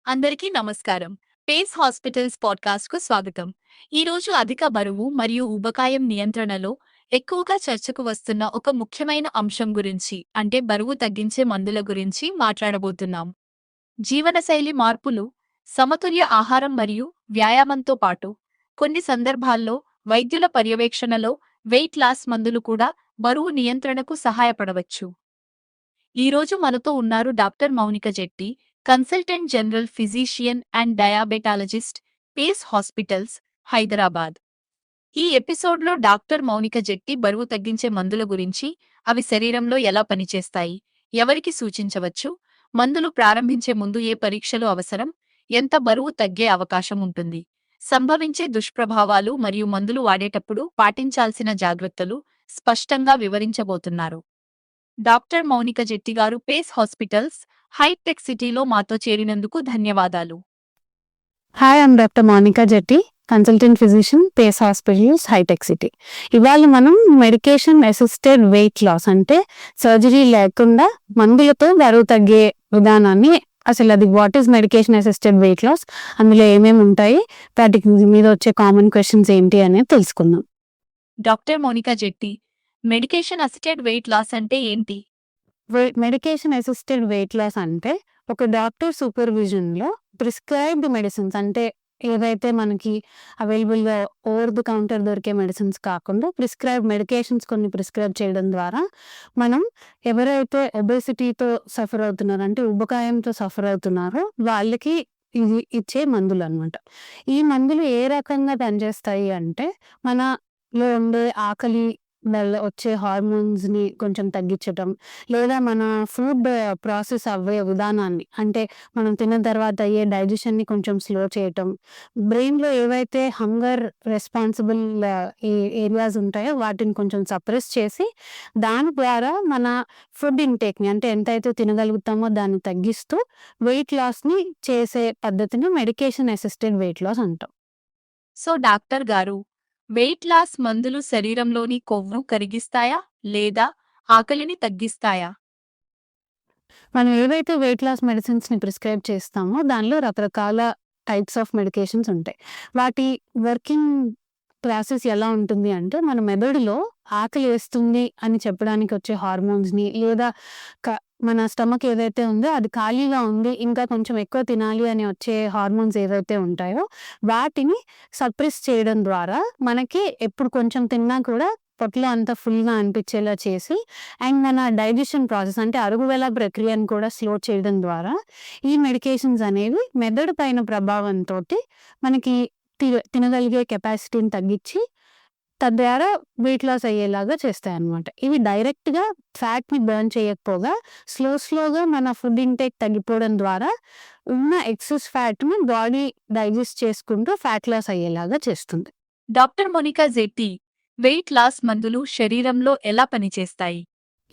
అందరికీ నమస్కారం. Face hospitals పాడ్కాస్ట్‌కు స్వాగతం. ఈరోజు అధిక బరువు మరియు ఊబకాయం నియంత్రణలో ఎక్కువగా చర్చకు వస్తున్న ఒక ముఖ్యమైన అంశం గురించి, అంటే బరువు తగ్గించే మందుల గురించి మాట్లాడబోతున్నాం. జీవనశైలి మార్పులు, సమతుల్య ఆహారం మరియు వ్యాయామంతో పాటు కొన్ని సందర్భాల్లో వైద్యుల పర్యవేక్షణలో వెయిట్ లాస్ మందులు కూడా బరువు నియంత్రణకు సహాయపడవచ్చు. ఈరోజు మనతో ఉన్నారు doctor Mounika Jetti, consultant general physician and diabetologist, Pace hospitals, Hyderabad. ఈ ఎపిసోడ్లో డాక్టర్ మౌనిక జెట్టి బరువు తగ్గించే మందుల గురించి, అవి శరీరంలో ఎలా పనిచేస్తాయి, ఎవరికి సూచించవచ్చు, మందులు ప్రారంభించే ముందు ఏ పరీక్షలు అవసరం, ఎంత బరువు తగ్గే అవకాశం ఉంటుంది, సంభవించే దుష్ప్రభావాలు మరియు మందులు వాడేటప్పుడు పాటించాల్సిన జాగ్రత్తలు స్పష్టంగా వివరించబోతున్నారు. డాక్టర్ మౌనిక జెట్టి గారు, పేస్ హాస్పిటల్స్, హైటెక్ సిటీలో మాతో చేరినందుకు ధన్యవాదాలు. Hi, I'm doctor Mounika Jetti, consultant physician, Pace hospitals, Hitech City. ఇవాళ మనం మెడికేషన్ అసిస్టెడ్ వెయిట్ లాస్, అంటే సర్జరీ లేకుండా మందులతో బరువు తగ్గే విధానాన్ని, అసలు అది what is medication assisted weight loss, అందులో ఏమేమి ఉంటాయి, వాటికి మీద వచ్చే కామన్ క్వశ్చన్స్ ఏంటి అనేది తెలుసుకుందాం. డాక్టర్ మౌనిక జెట్టి, మెడికేషన్ అసిస్టెడ్ వెయిట్ లాస్ అంటే ఏంటి? మెడికేషన్ అసిస్టెడ్ వెయిట్ లాస్ అంటే ఒక డాక్టర్ సూపర్విజన్లో ప్రిస్క్రైబ్డ్ మెడిసిన్స్, అంటే ఏవైతే మనకి అవైలబుల్గా ఓవర్ ది కౌంటర్ దొరికే మెడిసిన్స్ కాకుండా ప్రిస్క్రైబ్ మెడికేషన్స్ కొన్ని ప్రిస్క్రైబ్ చేయడం ద్వారా మనం ఎవరైతే ఒబెసిటీతో సఫర్ అవుతున్నారో, అంటే ఉబ్బకాయంతో సఫర్ అవుతున్నారో వాళ్ళకి ఇవి ఇచ్చే మందులు అనమాట. ఈ మందులు ఏ రకంగా పనిచేస్తాయి అంటే మనలో ఉండే ఆకలి వల్ల వచ్చే హార్మోన్స్ని కొంచెం తగ్గించటం, లేదా మన ఫుడ్ ప్రాసెస్ అవ్వే విధానాన్ని, అంటే మనం తిన్న తర్వాత అయ్యే డైజెషన్ని కొంచెం స్లో చేయటం, బ్రెయిన్లో ఏవైతే హంగర్ రెస్పాన్సిబుల్ ఏరియాస్ ఉంటాయో వాటిని కొంచెం సప్రెస్ చేసి దాని ద్వారా మన ఫుడ్ ఇంటేక్ని, అంటే ఎంతైతే తినగలుగుతామో దాన్ని తగ్గిస్తూ వెయిట్ లాస్ని చేసే పద్ధతిని మెడికేషన్ అసిస్టెడ్ వెయిట్ లాస్ అంటాం. సో డాక్టర్ గారు, వెయిట్ లాస్ మందులు శరీరంలోని కొవ్వును కరిగిస్తాయా లేదా ఆకలిని తగ్గిస్తాయా? మనం ఏవైతే వెయిట్ లాస్ మెడిసిన్స్ని ప్రిస్క్రైబ్ చేస్తామో దానిలో రకరకాల టైప్స్ ఆఫ్ మెడికేషన్స్ ఉంటాయి. వాటి వర్కింగ్ ప్రాసెస్ ఎలా ఉంటుంది అంటే, మన మెదడులో ఆకలి వేస్తుంది అని చెప్పడానికి వచ్చే హార్మోన్స్ని, లేదా మన స్టమక్ ఏదైతే ఉందో అది ఖాళీగా ఉంది, ఇంకా కొంచెం ఎక్కువ తినాలి అని వచ్చే హార్మోన్స్ ఏవైతే ఉంటాయో వాటిని సప్రెస్ చేయడం ద్వారా మనకి ఎప్పుడు కొంచెం తిన్నా కూడా పొట్టలో అంతా ఫుల్గా అనిపించేలా చేసి, అండ్ మన డైజెషన్ ప్రాసెస్, అంటే అరుగుదల ప్రక్రియను కూడా స్లో చేయడం ద్వారా ఈ మెడికేషన్స్ అనేవి మెదడు పైన ప్రభావంతో మనకి తినగలిగే కెపాసిటీని తగ్గించి తద్వారా వెయిట్ లాస్ అయ్యేలాగా చేస్తాయి అన్నమాట. ఇవి డైరెక్ట్గా ఫ్యాట్ని బర్న్ చేయకపోగా స్లోగా మన ఫుడ్ ఇంటేక్ తగ్గిపోవడం ద్వారా ఉన్న ఎక్సెస్ ఫ్యాట్ని బాడీ డైజెస్ట్ చేసుకుంటూ ఫ్యాట్ లాస్ అయ్యేలాగా చేస్తుంది. డాక్టర్ మౌనిక జెట్టి, వెయిట్ లాస్ మందులు శరీరంలో ఎలా పనిచేస్తాయి?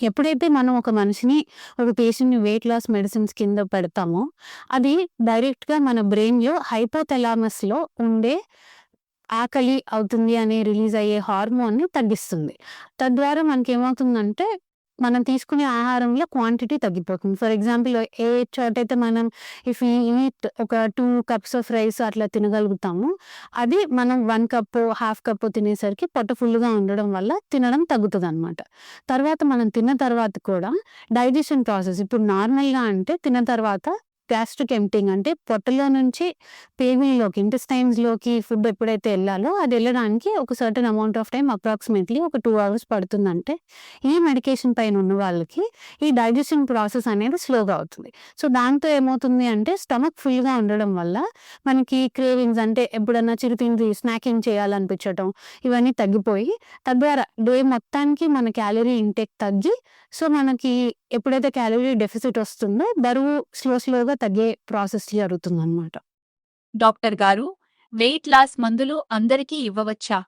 ఎప్పుడైతే మనం ఒక మనిషిని, ఒక పేషెంట్ని వెయిట్ లాస్ మెడిసిన్స్ కింద పెడతామో అది డైరెక్ట్గా మన బ్రెయిన్లో హైపోథలామస్లో ఉండే ఆకలి అవుతుంది అని రిలీజ్ అయ్యే హార్మోన్ని తగ్గిస్తుంది. తద్వారా మనకేమవుతుందంటే మనం తీసుకునే ఆహారంలో క్వాంటిటీ తగ్గిపోతుంది. ఫర్ ఎగ్జాంపుల్, ఏ చోటైతే మనం ఇఫ్ యూ ఈట్ ఒక 2 కప్స్ ఆఫ్ రైస్ అట్లా తినగలుగుతాము, అది మనం 1 కప్పు, హాఫ్ కప్పు తినేసరికి పొట్ట ఫుల్గా ఉండడం వల్ల తినడం తగ్గుతుందన్నమాట. తర్వాత మనం తిన్న తర్వాత కూడా డైజెషన్ ప్రాసెస్, ఇప్పుడు నార్మల్గా అంటే తిన్న తర్వాత గ్యాస్ట్రిక్ ఎంప్టింగ్, అంటే పొట్టలో నుంచి పేగుల్లోకి, ఇంటెస్టైన్స్లోకి ఫుడ్ ఎప్పుడైతే వెళ్ళాలో అది వెళ్ళడానికి ఒక certain amount of time, approximately ఒక 2 hours పడుతుందంటే ఈ మెడికేషన్ పైన ఉన్న వాళ్ళకి ఈ డైజెషన్ ప్రాసెస్ అనేది స్లోగా అవుతుంది. సో దాంతో ఏమవుతుంది అంటే స్టమక్ ఫుల్గా ఉండడం వల్ల మనకి క్రేవింగ్స్, అంటే ఎప్పుడన్నా చిరుతిండి స్నాకింగ్ చేయాలనిపించటం, ఇవన్నీ తగ్గిపోయి తద్వారా డే మొత్తానికి మన క్యాలరీ ఇంటేక్ తగ్గి, సో మనకి ఎప్పుడైతే క్యాలరీ డెఫిసిట్ వస్తుందో బరువు స్లోగా తగ్గే ప్రాసెస్ జరుగుతుందన్నమాట. డాక్టర్ గారు, వెయిట్ లాస్ మందులు అందరికీ ఇవ్వవచ్చా?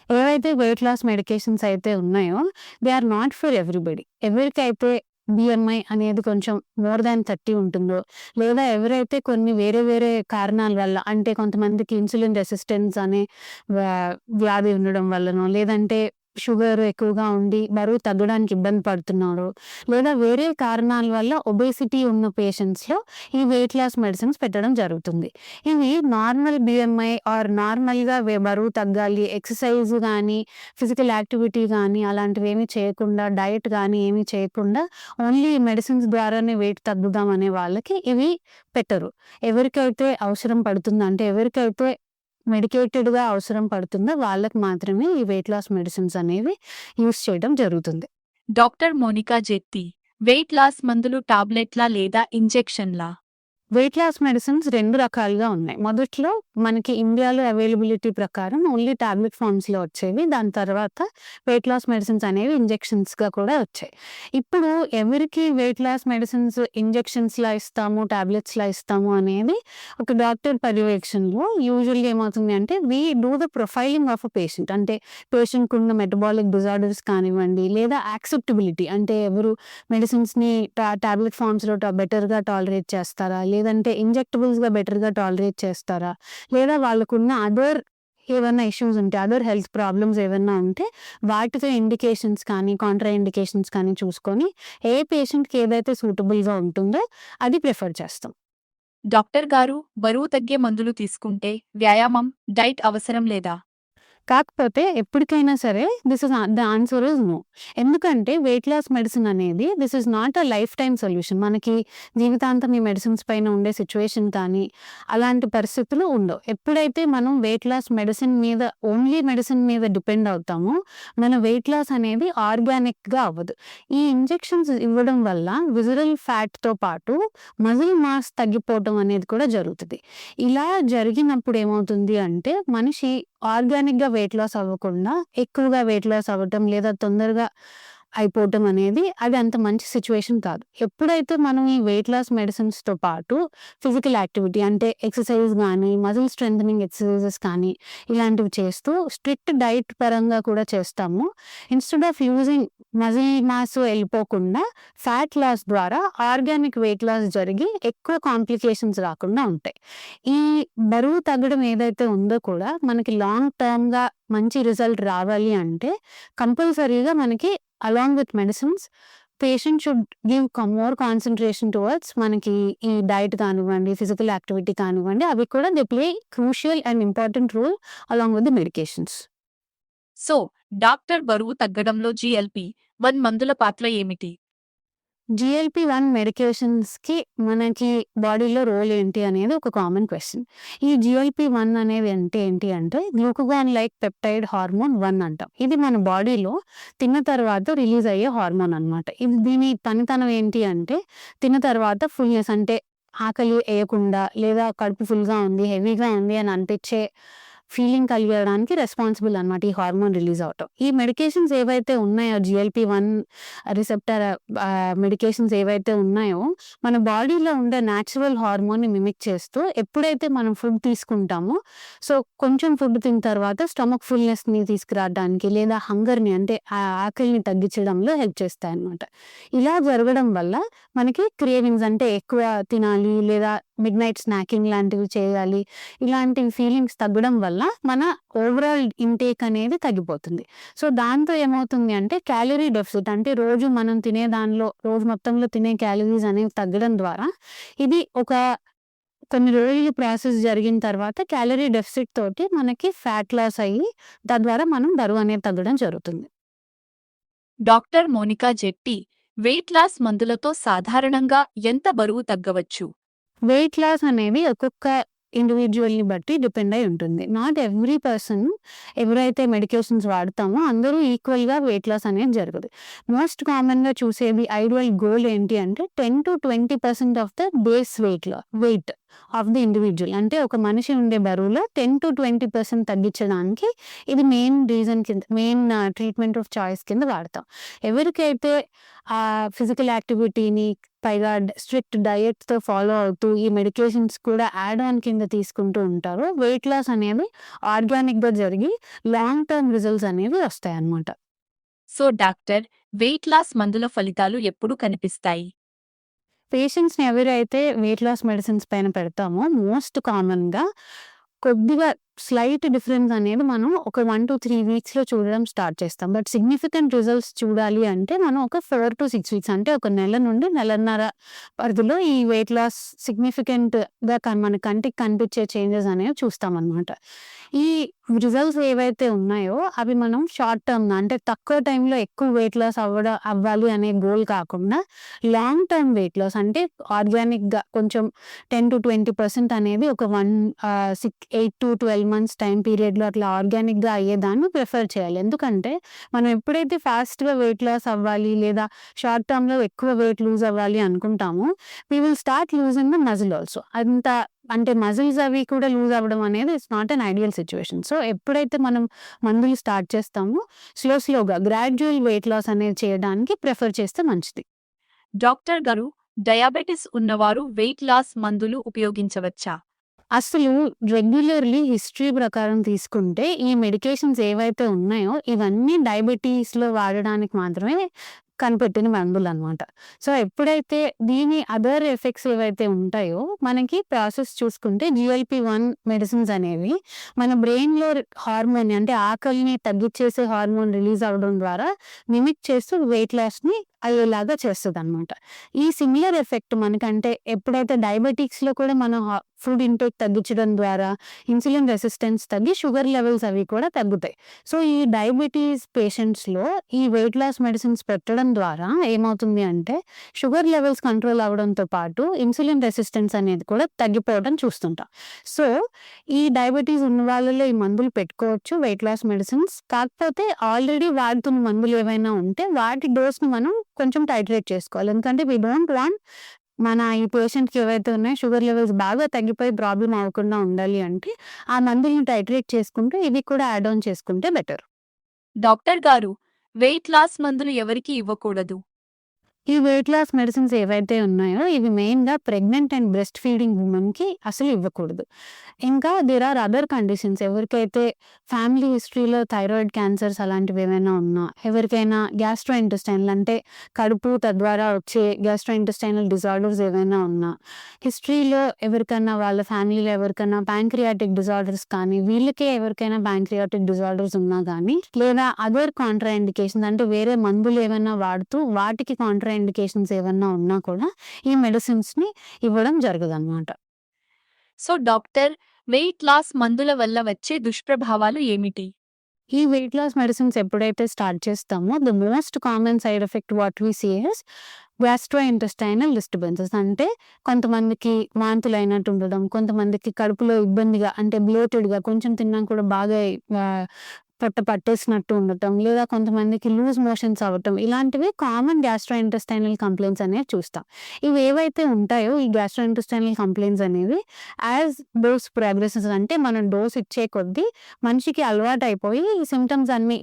ఏవైతే వెయిట్ లాస్ మెడికేషన్స్ అయితే ఉన్నాయో they are not for everybody. ఎవరికైతే బిఎంఐ అనేది కొంచెం మోర్ దాన్ 30 ఉంటుందో, లేదా ఎవరైతే కొన్ని వేరే కారణాల వల్ల, అంటే కొంతమందికి ఇన్సులిన్ రెసిస్టెన్స్ అనే వ్యాధి ఉండడం వల్లనో, లేదంటే షుగర్ ఎక్కువగా ఉండి బరువు తగ్గడానికి ఇబ్బంది పడుతున్నారు, లేదా వేరే కారణాల వల్ల ఒబేసిటీ ఉన్న పేషెంట్స్‌లో ఈ వెయిట్ లాస్ మెడిసిన్స్ పెట్టడం జరుగుతుంది. ఇవి నార్మల్ బీఎంఐ ఆర్ నార్మల్‌గా బరువు తగ్గాలి, ఎక్సర్సైజ్ గానీ, ఫిజికల్ యాక్టివిటీ గానీ అలాంటివేమీ చేయకుండా, డైట్ గానీ ఏమీ చేయకుండా ఓన్లీ మెడిసిన్స్ ద్వారానే వెయిట్ తగ్గుదాం అనే వాళ్ళకి ఇవి పెట్టరు. ఎవరికైతే అవసరం పడుతుందో, అంటే ఎవరికైతే మెడికేటెడ్‌గా అవసరం పడుతుందో వాళ్ళకి మాత్రమే ఈ వెయిట్ లాస్ మెడిసిన్స్ అనేవి యూజ్ చేయడం జరుగుతుంది. డాక్టర్ మోనికా జెట్టి, వెయిట్ లాస్ మందులు టాబ్లెట్లా లేదా ఇంజెక్షన్లా? వెయిట్ లాస్ మెడిసిన్స్ 2 రకాలుగా ఉన్నాయి. మొదట్లో మనకి ఇండియాలో అవైలబిలిటీ ప్రకారం ఓన్లీ టాబ్లెట్ ఫార్మ్స్‌లో వచ్చేవి. దాని తర్వాత వెయిట్ లాస్ మెడిసిన్స్ అనేవి ఇంజెక్షన్స్‌గా కూడా వచ్చాయి. ఇప్పుడు ఎవరికి వెయిట్ లాస్ మెడిసిన్స్ ఇంజెక్షన్స్‌లా ఇస్తాము, టాబ్లెట్స్‌లా ఇస్తాము అనేది ఒక డాక్టర్ పర్యవేక్షణలో యూజువల్‌గా ఏమవుతుంది అంటే we do the profiling of a patient. అంటే పేషెంట్‌కున్న మెటబాలిక్ డిజార్డర్స్ కానివ్వండి, లేదా యాక్సెప్టబిలిటీ అంటే ఎవరు మెడిసిన్స్‌ని టాబ్లెట్ ఫార్మ్స్‌లో బెటర్‌గా టాలరేట్ చేస్తారా? లేదంటే ఇంజెక్టబుల్స్‌గా బెటర్‌గా టాలరేట్ చేస్తారా? లేదా వాళ్ళకున్న అదర్ ఏవన్నా ఇష్యూస్ ఉంటే, అదర్ హెల్త్ ప్రాబ్లమ్స్ ఏవన్నా ఉంటే వాటితో ఇండికేషన్స్ కానీ, కాంట్రా ఇండికేషన్స్ కానీ చూసుకొని ఏ పేషెంట్‌కి ఏదైతే సూటబుల్‌గా ఉంటుందో అది ప్రిఫర్ చేస్తాం. డాక్టర్ గారు, బరువు తగ్గే మందులు తీసుకుంటే వ్యాయామం, డైట్ అవసరం లేదా? కాకపోతే ఎప్పటికైనా సరే ద ఆన్సర్ ఈజ్ నో. ఎందుకంటే వెయిట్ లాస్ మెడిసిన్ అనేది this is not a life time solution. మనకి జీవితాంతం ఈ మెడిసిన్స్ పైన ఉండే సిచ్యువేషన్ కానీ అలాంటి పరిస్థితులు ఉండవు. ఎప్పుడైతే మనం వెయిట్ లాస్ మెడిసిన్ మీద ఓన్లీ మెడిసిన్ మీద డిపెండ్ అవుతామో మన వెయిట్ లాస్ అనేది ఆర్గానిక్‌గా అవ్వదు. ఈ ఇంజెక్షన్స్ ఇవ్వడం వల్ల విజరల్ ఫ్యాట్‌తో పాటు మజిల్ మాస్ తగ్గిపోవటం అనేది కూడా జరుగుతది. ఇలా జరిగినప్పుడు ఏమవుతుంది అంటే మనిషి ఆర్గానిక్‌గా వెయిట్ లాస్ అవ్వకుండా ఎక్కువగా వెయిట్ లాస్ అవ్వటం లేదా తొందరగా అయిపోవటం అనేది అది అంత మంచి సిచ్యువేషన్ కాదు. ఎప్పుడైతే మనం ఈ వెయిట్ లాస్ మెడిసిన్స్‌తో పాటు ఫిజికల్ యాక్టివిటీ అంటే ఎక్సర్సైజ్ గానీ, మజిల్ స్ట్రెంథెనింగ్ ఎక్సర్సైజెస్ కానీ ఇలాంటివి చేస్తూ స్ట్రిక్ట్ డైట్ పరంగా కూడా చేస్తాము. Instead of using muscle mass వెళ్ళిపోకుండా ఫ్యాట్ లాస్ ద్వారా ఆర్గానిక్ వెయిట్ లాస్ జరిగి ఎక్కువ కాంప్లికేషన్స్ రాకుండా ఉంటాయి. ఈ బరువు తగ్గడం ఏదైతే ఉందో కూడా మనకి లాంగ్ టర్మ్‌గా మంచి రిజల్ట్ రావాలి అంటే కంపల్సరీగా మనకి along with medicines patient should give more concentration towards మనకి ఈ డైట్ కానివ్వండి, ఫిజికల్ యాక్టివిటీ కానివ్వండి అవి కూడా they play crucial and important role along with the medications. So, doctor బరువు తగ్గడంలో GLP-1 మందుల పాత్ర ఏమిటి? GLP-1 మెడికేషన్స్‌కి మనకి బాడీలో రోల్ ఏంటి అనేది ఒక కామన్ క్వెషన్. ఈ GLP-1 అనేది అంటే ఏంటి అంటే గ్లూకగాన్ లైక్ పెప్టైడ్ హార్మోన్ 1 అంటాం. ఇది మన బాడీలో తిన్న తర్వాత రిలీజ్ అయ్యే హార్మోన్ అనమాట. దీని పనితనం ఏంటి అంటే తిన్న తర్వాత ఫుల్‌నెస్ అంటే ఆకలి ఎయకుండా లేదా కడుపు ఫుల్‌గా ఉంది, హెవీగా ఉంది అని అనిపించే ఫీలింగ్ కలిగడానికి రెస్పాన్సిబుల్ అనమాట ఈ హార్మోన్ రిలీజ్ అవ్వటం. ఈ మెడికేషన్స్ ఏవైతే ఉన్నాయో GLP-1 రిసెప్టర్ మెడికేషన్స్ ఏవైతే ఉన్నాయో మన బాడీలో ఉండే న్యాచురల్ హార్మోన్‌ని మిమిక్ చేస్తూ ఎప్పుడైతే మనం ఫుడ్ తీసుకుంటామో సో కొంచెం ఫుడ్ తిన్న తర్వాత స్టమక్ ఫుల్‌నెస్‌ని తీసుకురావడానికి లేదా హంగర్‌ని అంటే ఆకలిని తగ్గించడంలో హెల్ప్ చేస్తాయన్నమాట. ఇలా జరగడం వల్ల మనకి క్రేవింగ్స్ అంటే ఎక్కువ తినాలి లేదా మిడ్‌నైట్ స్నాకింగ్ లాంటివి చేయాలి. ఇలాంటి ఫీలింగ్స్ తగ్గడం వల్ల మన ఓవరాల్ ఇంటేక్ అనేది తగ్గిపోతుంది. సో దాంతో ఏమవుతుంది అంటే క్యాలరీ డెఫిసిట్ అంటే రోజు మనం తినే దానిలో రోజు మొత్తంలో తినే క్యాలరీస్ అనేవి తగ్గడం ద్వారా ఇది ఒక కొన్ని రోజులు ప్రాసెస్ జరిగిన తర్వాత క్యాలరీ డెఫిసిట్ తోటి మనకి ఫ్యాట్ లాస్ అయ్యి తద్వారా మనం బరువు అనేది తగ్గడం జరుగుతుంది. డాక్టర్ మోనికా జెట్టి, వెయిట్ లాస్ మందులతో సాధారణంగా ఎంత బరువు తగ్గవచ్చు? వెయిట్ లాస్ అనేది ఒక్కొక్క ఇండివిడ్యువల్‌ని బట్టి డిపెండ్ అయి ఉంటుంది. నాట్ ఎవ్రీ పర్సన్ ఎవరైతే మెడికేషన్స్ వాడతామో అందరూ ఈక్వల్‌గా వెయిట్ లాస్ అనేది జరగదు. మోస్ట్ కామన్‌గా చూసేది ఐడియల్ గోల్ ఏంటి అంటే 10-20% of the base weight of the individual. అంటే ఒక మనిషి ఉండే బరువులో 10-20% తగ్గించడానికి ఇది మెయిన్ రీజన్ కింద మెయిన్ ట్రీట్మెంట్ ఆఫ్ చాయిస్ కింద వాడతాం. ఎవరికైతే ఫిజికల్ యాక్టివిటీని పైగా స్ట్రిక్ట్ డయట్‌తో ఫాలో అవుతూ ఈ మెడికేషన్స్ కూడా యాడ్ ఆన్ కింద తీసుకుంటూ ఉంటారో వెయిట్ లాస్ అనేది ఆర్గానిక్‌గా జరిగి లాంగ్ టర్మ్ రిజల్ట్స్ అనేవి వస్తాయన్నమాట. సో డాక్టర్, వెయిట్ లాస్ మందుల ఫలితాలు ఎప్పుడు కనిపిస్తాయి? పేషెంట్స్‌ని ఎవరైతే వెయిట్ లాస్ మెడిసిన్స్ పైన పెడతామో మోస్ట్ కామన్‌గా కొద్దిగా స్లైట్ డిఫరెన్స్ అనేది మనం ఒక 1-3 వీక్స్‌లో చూడడం స్టార్ట్ చేస్తాం. బట్ సిగ్నిఫికెంట్ రిజల్ట్స్ చూడాలి అంటే మనం ఒక 4-6 వీక్స్ అంటే ఒక నెల నుండి నెలన్నర పరిధిలో ఈ వెయిట్ లాస్ సిగ్నిఫికెంట్‌గా మన కంటికి కనిపించే చేంజెస్ అనేవి చూస్తామనమాట. ఈ రిజల్ట్స్ ఏవైతే ఉన్నాయో అవి మనం షార్ట్ టర్మ్‌గా అంటే తక్కువ టైంలో ఎక్కువ వెయిట్ లాస్ అవ్వాలి అనే గోల్ కాకుండా లాంగ్ టర్మ్ వెయిట్ లాస్ అంటే ఆర్గానిక్‌గా కొంచెం 10-20% అనేది ఒక 8-12 మంత్స్ టైమ్ పీరియడ్‌లో అట్లా ఆర్గానిక్‌గా అయ్యేదాన్ని ప్రిఫర్ చేయాలి. ఎందుకంటే మనం ఎప్పుడైతే ఫాస్ట్‌గా వెయిట్ లాస్ అవ్వాలి లేదా షార్ట్ టర్మ్‌లో ఎక్కువ వెయిట్ లూజ్ అవ్వాలి అనుకుంటామో we will start losing the muscle also. అంటే మజిల్స్ అవి కూడా లూజ్ అవ్వడం అనేది it's not an ideal situation. So ఎప్పుడైతే మనం మందులు స్టార్ట్ చేస్తామో స్లోగా గ్రాడ్యువల్ వెయిట్ లాస్ అనేది చేయడానికి ప్రిఫర్ చేస్తే మంచిది. డాక్టర్ గారు, డయాబెటిస్ ఉన్నవారు వెయిట్ లాస్ మందులు ఉపయోగించవచ్చా? అసలు రెగ్యులర్‌లీ హిస్టరీ ప్రకారం తీసుకుంటే ఈ మెడికేషన్స్ ఏవైతే ఉన్నాయో ఇవన్నీ డయాబెటీస్‌లో వాడడానికి మాత్రమే కనిపెట్టిన మందులనమాట. సో ఎప్పుడైతే దీని అదర్ ఎఫెక్ట్స్ ఏవైతే ఉంటాయో మనకి ప్రాసెస్ చూసుకుంటే GLP-1 మెడిసిన్స్ అనేవి మన బ్రెయిన్‌లో హార్మోన్ అంటే ఆకలిని తగ్గిచ్చేసే హార్మోన్ రిలీజ్ అవ్వడం ద్వారా మిమిక్ చేస్తూ వెయిట్ లాస్‌ని అయ్యేలాగా చేస్తదనమాట. ఈ సిమిలర్ ఎఫెక్ట్ మనకంటే ఎప్పుడైతే డయాబెటిక్స్‌లో కూడా మనం ఫుడ్ ఇంటేక్ తగ్గించడం ద్వారా ఇన్సులిన్ రెసిస్టెన్స్ తగ్గి షుగర్ లెవెల్స్ అవి కూడా తగ్గుతాయి. సో ఈ డయాబెటీస్ పేషెంట్స్‌లో ఈ వెయిట్ లాస్ మెడిసిన్స్ పెట్టడం ద్వారా ఏమవుతుంది అంటే షుగర్ లెవెల్స్ కంట్రోల్ అవ్వడంతో పాటు ఇన్సులిన్ రెసిస్టెన్స్ అనేది కూడా తగ్గిపోవడం చూస్తుంటాం. సో ఈ డయాబెటీస్ ఉన్న వాళ్ళలో ఈ మందులు పెట్టుకోవచ్చు వెయిట్ లాస్ మెడిసిన్స్. కాకపోతే ఆల్రెడీ వాడుతున్న మందులు ఏవైనా ఉంటే వాటి డోస్‌ని మనం కొంచెం టైట్రేట్ చేసుకోవాలి. ఎందుకంటే వి డోంట్ వాంట్ మన ఈ పేషెంట్స్‌కి ఏవైతే ఉన్నాయో షుగర్ లెవెల్స్ బాగా తగ్గిపోయి ప్రాబ్లమ్ అవ్వకుండా ఉండాలి అంటే ఆ మందుల్ని టైట్రేట్ చేసుకుంటూ ఇవి కూడా యాడ్ ఆన్ చేసుకుంటే బెటర్. డాక్టర్ గారు, వెయిట్ లాస్ మందులు ఎవరికి ఇవ్వకూడదు? ఈ వెయిట్ లాస్ మెడిసిన్స్ ఏవైతే ఉన్నాయో ఇవి మెయిన్‌గా ప్రెగ్నెంట్ అండ్ బ్రెస్ట్ ఫీడింగ్ వుమెన్‌కి అసలు ఇవ్వకూడదు. ఇంకా దేర్ ఆర్ అదర్ కండిషన్స్ ఎవరికైతే ఫ్యామిలీ హిస్టరీలో థైరాయిడ్ క్యాన్సర్స్ అలాంటివి ఏమైనా ఉన్నా, ఎవరికైనా గ్యాస్ట్రోఇంటెస్టైనల్ అంటే కడుపు తద్వారా వచ్చే గ్యాస్ట్రోఇంటెస్టైనల్ డిజార్డర్స్ ఏవైనా ఉన్నా, హిస్టరీలో ఎవరికన్నా వాళ్ళ ఫ్యామిలీలో ఎవరికైనా ప్యాంక్రియాటిక్ డిజార్డర్స్ కానీ, వీళ్ళకే ఎవరికైనా ప్యాంక్రియాటిక్ డిజార్డర్స్ ఉన్నా గానీ, లేదా అదర్ కాంట్రా ఇండికేషన్స్ అంటే వేరే మందులు ఏమైనా వాడుతూ వాటికి కాంట్రా ఇండికేషన్స్ ఏవన్నా ఉన్నా కూడా ఈ మెడిసిన్స్‌ని ఇవ్వడం జరగదనమాట. సో డాక్టర్, వెయిట్ లాస్ మందుల వల్ల వచ్చే దుష్ప్రభావాలు ఏమిటి? ఈ వెయిట్ లాస్ మెడిసిన్స్ ఎప్పుడైతే స్టార్ట్ చేస్తామో the most common side effect what we see is gastrointestinal disturbances. అంటే కొంతమందికి వాంతులైనట్టు ఉండడం, కొంతమందికి కడుపులో ఇబ్బందిగా అంటే బ్లోటెడ్‌గా కొంచెం తిన్నా కూడా బాగా పట్టేసినట్టు ఉండటం, లేదా కొంతమందికి లూజ్ మోషన్స్ అవ్వటం ఇలాంటివి కామన్ గ్యాస్ట్రోఇంటెస్టైనల్ కంప్లెయింట్స్ అనేవి చూస్తాం. ఇవి ఏవైతే ఉంటాయో ఈ గ్యాస్ట్రోఇంటెస్టైనల్ కంప్లెయింట్స్ అనేవి యాజ్ డోస్ ప్రోగ్రెసెస్ అంటే మనం డోస్ ఇచ్చే కొద్దీ మనిషికి అలవాటైపోయి ఈ సింప్టమ్స్ అన్నీ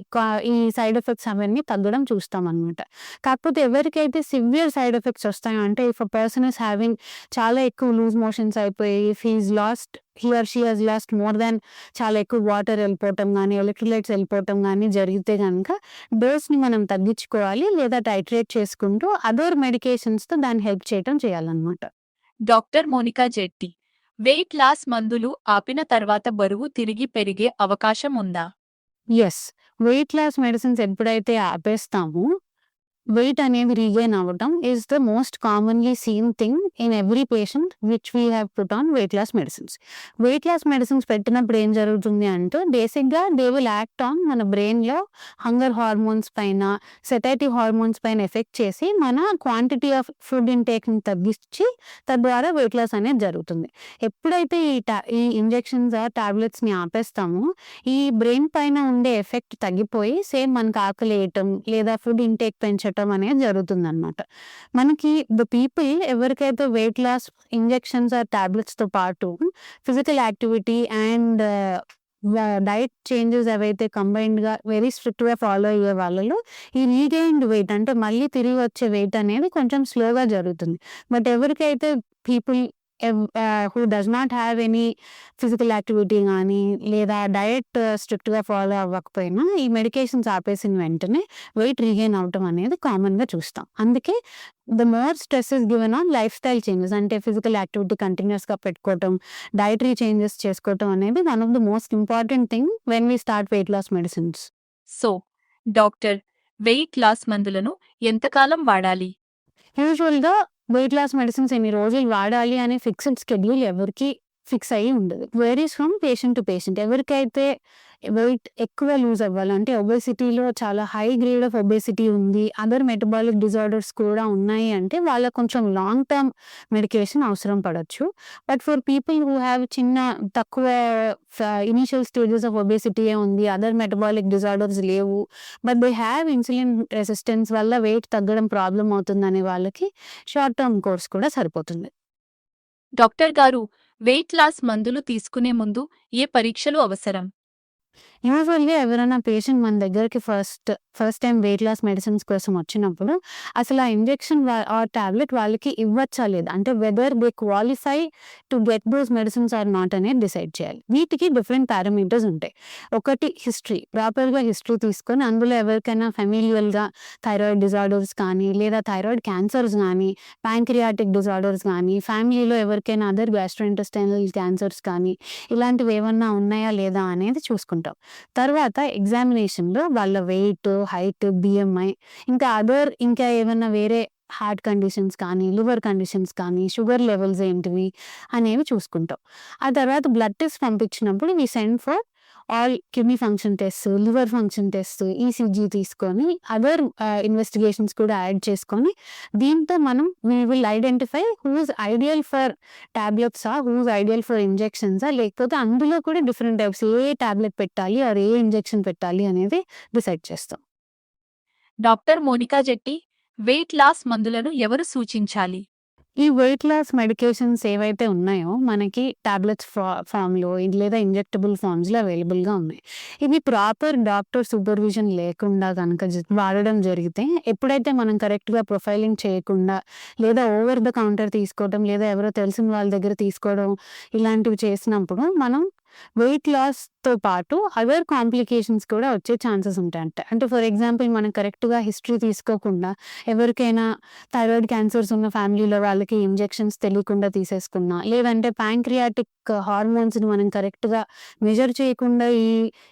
ఈ సైడ్ ఎఫెక్ట్స్ అవన్నీ తగ్గడం చూస్తామనమాట. కాకపోతే ఎవరికైతే సివియర్ సైడ్ ఎఫెక్ట్స్ వస్తాయో అంటే if a person is having చాలా ఎక్కువ లూజ్ మోషన్స్ అయిపోయి if he or she has last more than చాలా ఎక్కువ వాటర్ వెళ్ళిపోవటం గానీ, ఎలక్ట్రోలైట్స్ వెళ్ళిపోవటం గానీ జరిగితే గనక డోస్‌ని మనం తగ్గించుకోవాలి లేదా టైట్రేట్ చేసుకుంటూ అదర్ మెడికేషన్స్‌తో దాన్ని హెల్ప్ చేయటం చేయాలనమాట. డాక్టర్ మోనికా జెట్టి, వెయిట్ లాస్ మందులు ఆపిన తర్వాత బరువు తిరిగి పెరిగే అవకాశం ఉందా? యెస్. వెయిట్ లాస్ మెడిసిన్స్ ఎప్పుడైతే ఆపేస్తామో వెయిట్ అనేది రీగెయిన్ అవ్వటం ఈస్ ద మోస్ట్ కామన్‌లీ seen thing in every patient which we have put on weight loss medicines. Weight loss medicines పెట్టినప్పుడు ఏం జరుగుతుంది అంటే బేసిక్‌గా దే విల్ యాక్ట్ ఆన్ మన బ్రెయిన్‌లో హంగర్ హార్మోన్స్ పైన, సెటైటివ్ హార్మోన్స్ పైన ఎఫెక్ట్ చేసి మన క్వాంటిటీ ఆఫ్ ఫుడ్ ఇంటేక్‌ని తగ్గించి తద్వారా వెయిట్ లాస్ అనేది జరుగుతుంది. ఎప్పుడైతే ఈ ఇంజెక్షన్స్ ఆర్ టాబ్లెట్స్‌ని ఆపేస్తామో ఈ బ్రెయిన్ పైన ఉండే ఎఫెక్ట్ తగ్గిపోయి సేమ్ మనకు ఆకలేయటం లేదా ఫుడ్ ఇంటేక్ పెంచటం అనేది జరుగుతుందనమాట. మనకి ద పీపుల్ ఎవరికైతే వెయిట్ లాస్ ఇంజెక్షన్స్ ఆర్ టాబ్లెట్స్‌తో పాటు physical activity and diet changes ఏవైతే కంబైన్డ్‌గా వెరీ స్ట్రిక్ట్‌గా ఫాలో అయ్యే వాళ్ళలో ఈ రీగెయిన్డ్ వెయిట్ అంటే మళ్ళీ తిరిగి వచ్చే వెయిట్ అనేది కొంచెం స్లోగా జరుగుతుంది. బట్ ఎవరికైతే people who does not have any physical activity గానీ, లేదా డయట్ స్ట్రిక్ట్‌గా ఫాలో అవ్వకపోయినా ఈ మెడికేషన్స్ ఆపేసిన వెంటనే వెయిట్ రీగెయిన్ అవ్వటం అనేది కామన్‌గా చూస్తాం. అందుకే the more stress is given on lifestyle changes, అంటే ఫిజికల్ యాక్టివిటీ కంటిన్యూయస్‌గా పెట్టుకోవటం, డైటరీ చేంజెస్ చేసుకోవటం అనేది one of the most important thing when we start weight loss medicines. So, doctor, weight loss మందులను ఎంతకాలం వాడాలి? యూజువల్‌గా వెయిట్ లాస్ మెడిసిన్స్ ఎన్ని రోజులు వాడాలి అనే ఫిక్స్డ్ షెడ్యూల్ ఎవరికీ ఫిక్స్ అయ్యి ఉండదు. Varies from patient to patient. ఎవరికైతే వెయిట్ ఎక్కువ లూజ్ అవ్వాలంటే ఒబేసిటీలో చాలా హై గ్రేడ్ ఆఫ్ ఒబేసిటీ ఉంది, అదర్ మెటబాలిక్ డిజార్డర్స్ కూడా ఉన్నాయి అంటే వాళ్ళకి కొంచెం లాంగ్ టర్మ్ మెడికేషన్ అవసరం పడొచ్చు. But for people who have తక్కువ ఇనీషియల్ స్టేజెస్ ఆఫ్ ఒబేసిటీయే ఉంది, అదర్ మెటబాలిక్ డిజార్డర్స్ లేవు, but they have insulin resistance వల్ల వెయిట్ తగ్గడం ప్రాబ్లం అవుతుందనే వాళ్ళకి షార్ట్ టర్మ్ కోర్స్ కూడా సరిపోతుంది. డాక్టర్ గారు, వెయిట్ లాస్ మందులు తీసుకునే ముందు ఏ పరీక్షలు అవసరం? యూజువల్‌గా ఎవరైనా పేషెంట్ మన దగ్గరికి first time weight loss medicines కోసం వచ్చినప్పుడు అసలు ఆ ఇంజెక్షన్ ఆర్ టాబ్లెట్ వాళ్ళకి ఇవ్వచ్చా లేదా, అంటే whether they qualify to get those medicines or not అనేది డిసైడ్ చేయాలి. వీటికి డిఫరెంట్ పారామీటర్స్ ఉంటాయి. ఒకటి హిస్టరీ, ప్రాపర్‌గా హిస్టరీ తీసుకొని అందులో ఎవరికైనా ఫెమిలియల్‌గా థైరాయిడ్ డిజార్డర్స్ కానీ, లేదా థైరాయిడ్ క్యాన్సర్స్ గానీ, ప్యాంక్రియాటిక్ డిజార్డర్స్ గానీ, ఫ్యామిలీలో ఎవరికైనా అదర్ గ్యాస్ట్రోఇంటెస్టైనల్ క్యాన్సర్స్ కానీ ఇలాంటివి ఏమన్నా ఉన్నాయా లేదా అనేది చూసుకుంటాం. తర్వాత ఎగ్జామినేషన్‌లో వాళ్ళ వెయిట్, హైట్, బిఎంఐ, ఇంకా ఏమన్నా వేరే హార్ట్ కండిషన్స్ కానీ, లివర్ కండిషన్స్ కానీ, షుగర్ లెవెల్స్ ఏంటివి అనేవి చూసుకుంటాం. ఆ తర్వాత బ్లడ్ టెస్ట్ పంపించినప్పుడు we send for all kidney function test, liver function test, ECG తీసుకొని అదర్ ఇన్వెస్టిగేషన్స్ కూడా యాడ్ చేసుకొని దీంతో మనం we will identify who is ideal for టాబ్లెట్సా, హూ ఈజ్ ఐడియల్ ఫర్ ఇంజెక్షన్సా, లేకపోతే అందులో కూడా డిఫరెంట్ టైప్స్ ఏ టాబ్లెట్ పెట్టాలి ఆర్ ఏ ఇంజెక్షన్ పెట్టాలి అనేది డిసైడ్ చేస్తాం. డాక్టర్ మోనికా జెట్టి, వెయిట్ లాస్ మందులను ఎవరు సూచించాలి? ఈ వెయిట్ లాస్ మెడికేషన్స్ ఏవైతే ఉన్నాయో మనకి టాబ్లెట్స్ ఫామ్‌లో లేదా ఇంజెక్టబుల్ ఫామ్స్‌లో అవైలబుల్‌గా ఉన్నాయి. ఇవి ప్రాపర్ డాక్టర్ సూపర్విజన్ లేకుండా కనుక వాడడం జరిగితే, ఎప్పుడైతే మనం కరెక్ట్‌గా ప్రొఫైలింగ్ చేయకుండా, లేదా ఓవర్ ద కౌంటర్ తీసుకోవడం, లేదా ఎవరో తెలిసిన వాళ్ళ దగ్గర తీసుకోవడం ఇలాంటివి చేసినప్పుడు మనం వెయిట్ లాస్‌తో పాటు అదర్ కాంప్లికేషన్స్ కూడా వచ్చే ఛాన్సెస్ ఉంటాయంట. అంటే ఫర్ ఎగ్జాంపుల్ మనం కరెక్ట్‌గా హిస్టరీ తీసుకోకుండా ఎవరికైనా థైరాయిడ్ క్యాన్సర్స్ ఉన్న ఫ్యామిలీలో వాళ్ళకి ఇంజెక్షన్స్ తెలియకుండా తీసేసుకున్నా, లేదంటే ప్యాంక్రియాటిక్ హార్మోన్స్‌ని మనం కరెక్ట్‌గా మెజర్ చేయకుండా ఈ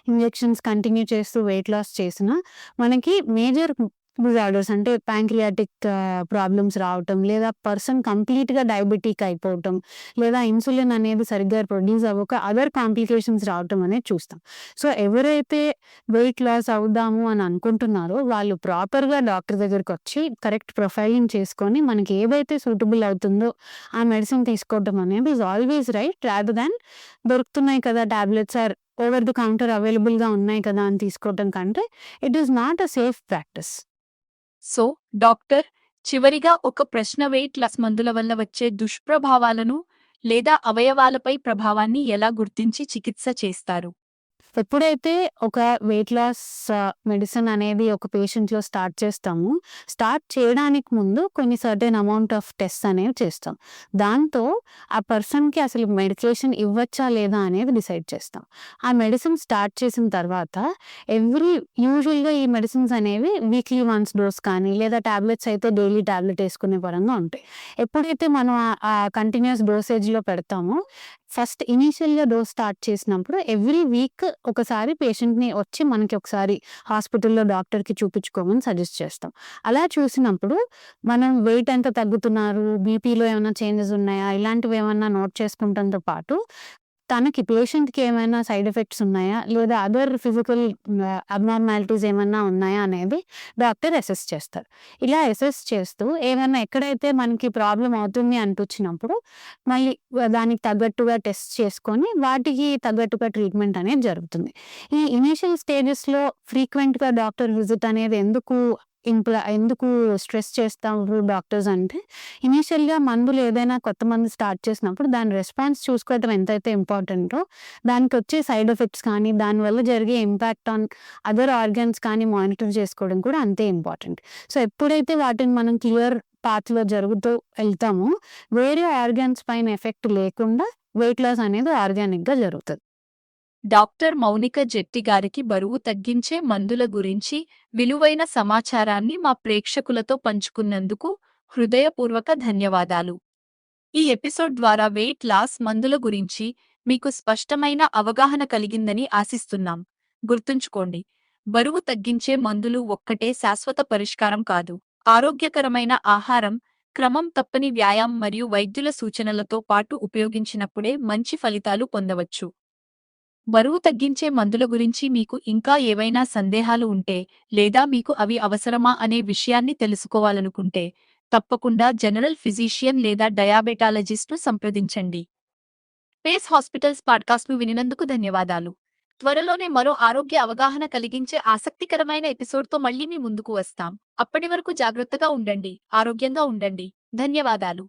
ఇంజెక్షన్స్ కంటిన్యూ చేస్తూ వెయిట్ లాస్ చేసినా మనకి మేజర్ డిజార్డర్స్ అంటే ప్యాంక్రియాటిక్ ప్రాబ్లమ్స్ రావటం, లేదా పర్సన్ కంప్లీట్‌గా డయాబెటిక్ అయిపోవటం, లేదా ఇన్సులిన్ అనేది సరిగ్గా ప్రొడ్యూస్ అవ్వక అదర్ కాంప్లికేషన్స్ రావటం అనేది చూస్తాం. సో, ఎవరైతే వెయిట్ లాస్ అవుదాము అని అనుకుంటున్నారో వాళ్ళు ప్రాపర్‌గా డాక్టర్ దగ్గరకొచ్చి కరెక్ట్ ప్రొఫైలింగ్ చేసుకొని మనకి ఏదైతే సూటబుల్ అవుతుందో ఆ మెడిసిన్ తీసుకోవటం అనేది is always right, rather than దొరుకుతున్నాయి కదా tablets or over the counter అవైలబుల్‌గా ఉన్నాయి కదా అని తీసుకోవటం కంటే it is not a safe practice. So, doctor, చివరిగా ఒక ప్రశ్న, వెయిట్ లాస్ మందుల వల్ల వచ్చే దుష్ప్రభావాలను లేదా అవయవాలపై ప్రభావాన్ని ఎలా గుర్తించి చికిత్స చేస్తారు? ఎప్పుడైతే ఒక వెయిట్ లాస్ మెడిసిన్ అనేది ఒక పేషెంట్‌లో స్టార్ట్ చేస్తామో, స్టార్ట్ చేయడానికి ముందు కొన్ని సర్టెన్ అమౌంట్ ఆఫ్ టెస్ట్స్ అనేవి చేస్తాం. దాంతో ఆ పర్సన్‌కి అసలు మెడికేషన్ ఇవ్వచ్చా లేదా అనేది డిసైడ్ చేస్తాం. ఆ మెడిసిన్ స్టార్ట్ చేసిన తర్వాత యూజువల్‌గా ఈ మెడిసిన్స్ అనేవి వీక్లీ వన్స్ డోస్ కానీ, లేదా టాబ్లెట్స్ అయితే డైలీ టాబ్లెట్ వేసుకునే పరంగా ఉంటాయి. ఎప్పుడైతే మనం ఆ కంటిన్యూయస్ డోసేజ్‌లో పెడతామో, ఫస్ట్ ఇనీషియల్‌గా డోస్ స్టార్ట్ చేసినప్పుడు ఎవ్రీ వీక్ ఒకసారి పేషెంట్‌ని వచ్చి మనకి ఒకసారి హాస్పిటల్‌లో డాక్టర్‌కి చూపించుకోమని సజెస్ట్ చేస్తాం. అలా చూసినప్పుడు మనం వెయిట్ ఎంత తగ్గుతున్నారు, బీపీలో ఏమైనా చేంజెస్ ఉన్నాయా, ఇలాంటివి ఏమన్నా నోట్ చేసుకుంటంతో పాటు పేషెంట్‌కి ఏమైనా సైడ్ ఎఫెక్ట్స్ ఉన్నాయా, లేదా అదర్ ఫిజికల్ అబ్నార్మాలిటీస్ ఏమన్నా ఉన్నాయా అనేది డాక్టర్ అసెస్ చేస్తారు. ఇలా అసెస్ చేస్తూ ఏమైనా ఎక్కడైతే మనకి ప్రాబ్లమ్ అవుతుంది అనిపించినప్పుడు మళ్ళీ దానికి తగ్గట్టుగా టెస్ట్ చేసుకొని వాటికి తగ్గట్టుగా ట్రీట్మెంట్ అనేది జరుగుతుంది. ఈ ఇనీషియల్ స్టేజెస్‌లో ఫ్రీక్వెంట్‌గా డాక్టర్ విజిట్ అనేది ఎందుకు స్ట్రెస్ చేస్తారు డాక్టర్స్ అంటే, ఇనీషియల్‌గా మందులు ఏదైనా కొత్త మందు స్టార్ట్ చేసినప్పుడు దాని రెస్పాన్స్ చూసుకోవడం ఎంతైతే ఇంపార్టెంటో, దానికొచ్చే సైడ్ ఎఫెక్ట్స్ కానీ, దానివల్ల జరిగే ఇంపాక్ట్ ఆన్ అదర్ ఆర్గాన్స్ కానీ మానిటర్ చేసుకోవడం కూడా అంతే ఇంపార్టెంట్. సో, ఎప్పుడైతే వాటిని మనం క్లియర్ పాత్‌లో జరుగుతూ వెళ్తామో, వేరే ఆర్గాన్స్ పైన ఎఫెక్ట్ లేకుండా వెయిట్ లాస్ అనేది ఆర్గానిక్‌గా జరుగుతది. డాక్టర్ మౌనిక జెట్టి గారికి బరువు తగ్గించే మందుల గురించి విలువైన సమాచారాన్ని మా ప్రేక్షకులతో పంచుకున్నందుకు హృదయపూర్వక ధన్యవాదాలు. ఈ ఎపిసోడ్ ద్వారా వెయిట్ లాస్ మందుల గురించి మీకు స్పష్టమైన అవగాహన కలిగిందని ఆశిస్తున్నాం. గుర్తుంచుకోండి, బరువు తగ్గించే మందులు ఒక్కటే శాశ్వత పరిష్కారం కాదు. ఆరోగ్యకరమైన ఆహారం, క్రమం తప్పని వ్యాయామం మరియు వైద్యుల సూచనలతో పాటు ఉపయోగించినప్పుడే మంచి ఫలితాలు పొందవచ్చు. బరువు తగ్గించే మందుల గురించి మీకు ఇంకా ఏవైనా సందేహాలు ఉంటే, లేదా మీకు అవి అవసరమా అనే విషయాన్ని తెలుసుకోవాలనుకుంటే, తప్పకుండా జనరల్ ఫిజిషియన్ లేదా డయాబెటాలజిస్ట్ను సంప్రదించండి. పేస్ హాస్పిటల్స్ పాడ్కాస్ట్ను వినినందుకు ధన్యవాదాలు. త్వరలోనే మరో ఆరోగ్య అవగాహన కలిగించే ఆసక్తికరమైన ఎపిసోడ్తో మళ్ళీ మీ ముందుకు వస్తాం. అప్పటి వరకు జాగ్రత్తగా ఉండండి, ఆరోగ్యంగా ఉండండి. ధన్యవాదాలు.